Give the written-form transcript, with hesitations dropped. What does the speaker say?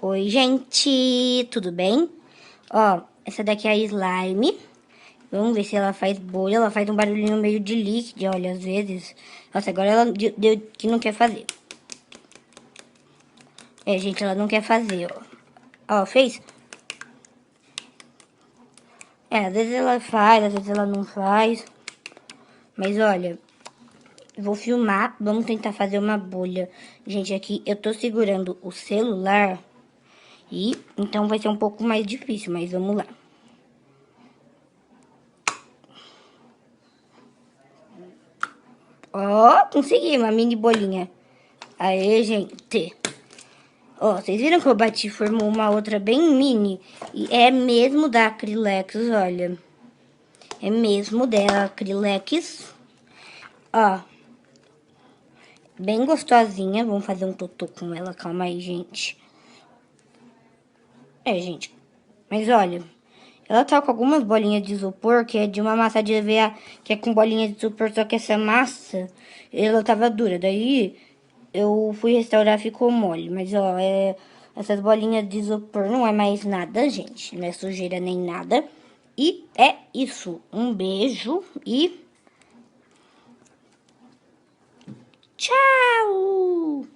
Oi, gente, tudo bem? Ó, essa daqui é a slime. Vamos ver se ela faz bolha. Ela faz um barulhinho meio de líquido, olha, às vezes. Nossa, agora ela deu que não quer fazer. É, gente, ela não quer fazer, ó. Ó, fez? É, às vezes ela faz, às vezes ela não faz. Mas olha, vou filmar. Vamos tentar fazer uma bolha. Gente, aqui eu tô segurando o celular. E então vai ser um pouco mais difícil, mas vamos lá. Ó, consegui uma mini bolinha. Aê, gente. Ó, vocês viram que eu bati e formou uma outra bem mini? E é mesmo da Acrylex, olha. É mesmo da Acrylex. Ó. Bem gostosinha. Vamos fazer um totô com ela. Calma aí, gente. É, gente. Mas olha. Ela tá com algumas bolinhas de isopor, que é de uma massa de EVA, que é com bolinha de isopor, só que essa massa, ela tava dura. Daí, eu fui restaurar, ficou mole. Mas, ó, essas bolinhas de isopor não é mais nada, gente. Não é sujeira nem nada. E é isso. Um beijo e tchau!